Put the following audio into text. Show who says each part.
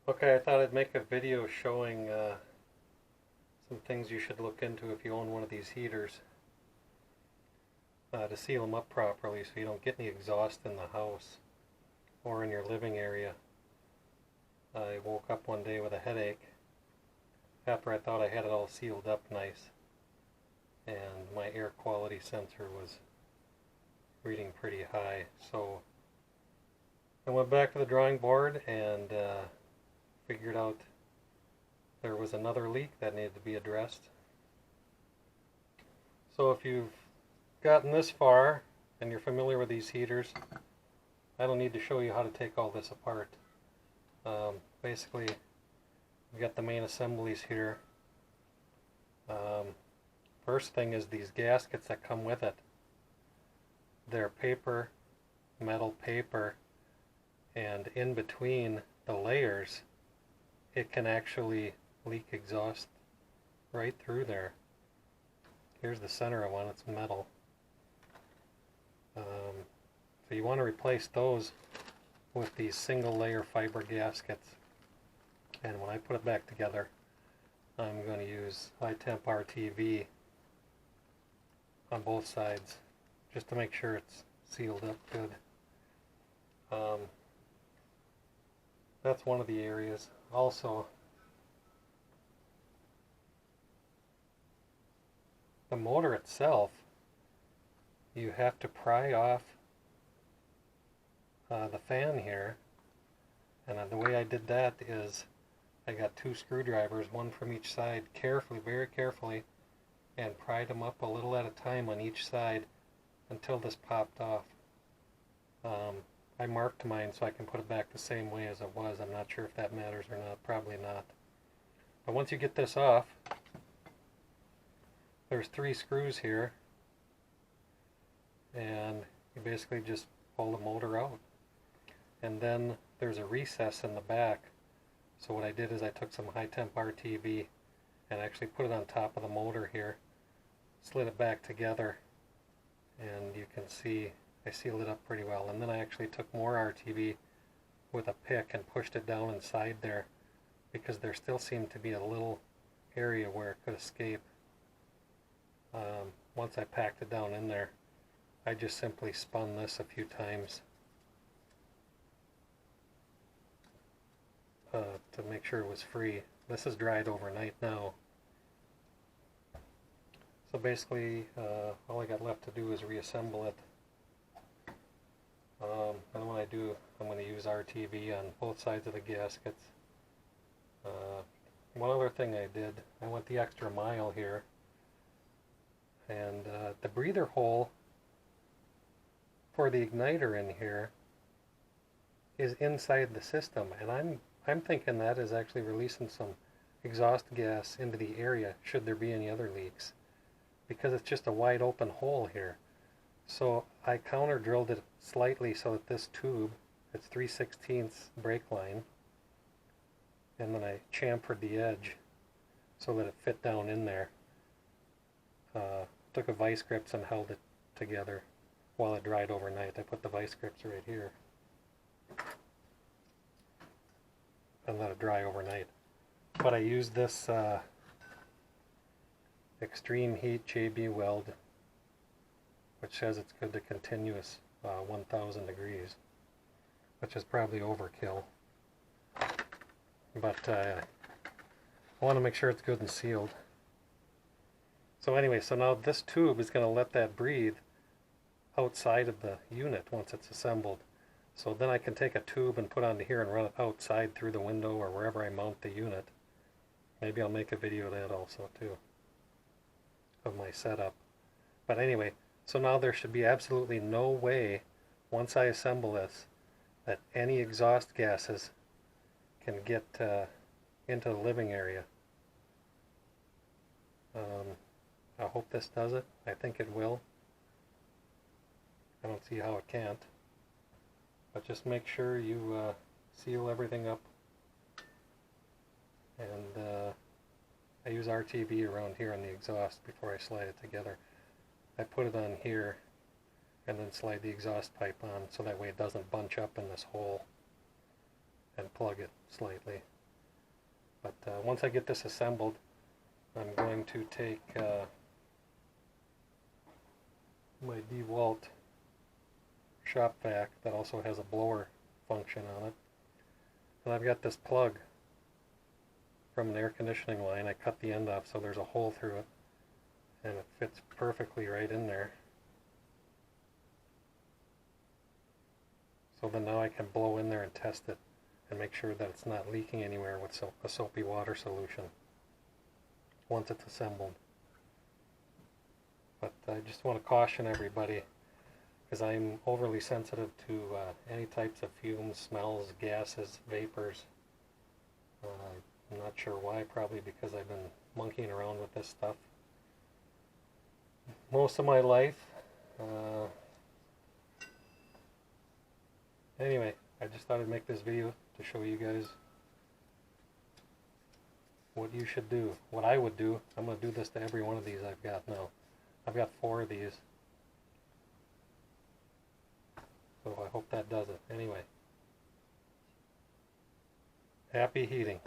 Speaker 1: Okay, I thought I'd make a video showing some things you should look into if you own one of these heaters to seal them up properly so you don't get any exhaust in the house or in your living area. I woke up one day with a headache after I thought I had it all sealed up nice, and my air quality sensor was reading pretty high. So I went back to the drawing board and figured out there was another leak that needed to be addressed. So if you've gotten this far and you're familiar with these heaters, I don't need to show you how to take all this apart. Basically, we've got the main assemblies here. First thing is these gaskets that come with it. They're paper, metal paper, and in between the layers it can actually leak exhaust right through there. Here's the center of one, it's metal. So you want to replace those with these single layer fiber gaskets. And when I put it back together, I'm going to use high temp RTV on both sides just to make sure it's sealed up good. That's one of the areas. Also, the motor itself, you have to pry off the fan here, and the way I did that is I got two screwdrivers, one from each side, carefully, very carefully, and pried them up a little at a time on each side until this popped off. I marked mine so I can put it back the same way as it was. I'm not sure if that matters or not, probably not. But once you get this off, there's 3 screws here, and you basically just pull the motor out. And then there's a recess in the back. So what I did is I took some high temp RTV and actually put it on top of the motor here, slid it back together, and you can see I sealed it up pretty well. And then I actually took more RTV with a pick and pushed it down inside there because there still seemed to be a little area where it could escape. Once I packed it down in there, I just simply spun this a few times to make sure it was free. This is dried overnight now. So basically, all I got left to do is reassemble it. And when I do, I'm going to use RTV on both sides of the gaskets. One other thing I did, I went the extra mile here, and the breather hole for the igniter in here is inside the system, and I'm thinking that is actually releasing some exhaust gas into the area should there be any other leaks, because it's just a wide open hole here. So I counter drilled it slightly so that this tube, it's 3/16 brake line, and then I chamfered the edge so that it fit down in there. Took a vice grips and held it together while it dried overnight. I put the vice grips right here and let it dry overnight. But I used this extreme heat JB weld, which says it's good to continuous 1000 degrees, which is probably overkill. But I want to make sure it's good and sealed. So anyway, so now this tube is going to let that breathe outside of the unit once it's assembled. So then I can take a tube and put onto here and run it outside through the window or wherever I mount the unit. Maybe I'll make a video of that also too, of my setup. But anyway, so now there should be absolutely no way, once I assemble this, that any exhaust gases can get into the living area. I hope this does it. I think it will. I don't see how it can't. But just make sure you seal everything up. And I use RTV around here on the exhaust before I slide it together. I put it on here and then slide the exhaust pipe on so that way it doesn't bunch up in this hole, and plug it slightly. But once I get this assembled, I'm going to take my DeWalt shop vac that also has a blower function on it. And I've got this plug from an air conditioning line. I cut the end off so there's a hole through it, and it fits perfectly right in there. So then now I can blow in there and test it and make sure that it's not leaking anywhere with a soapy water solution once it's assembled. But I just want to caution everybody, because I'm overly sensitive to any types of fumes, smells, gases, vapors. I'm not sure why, probably because I've been monkeying around with this stuff most of my life. Anyway, I just thought I'd make this video to show you guys what you should do, what I would do. I'm going to do this to every one of these I've got now. I've got 4 of these. So I hope that does it. Anyway, happy heating.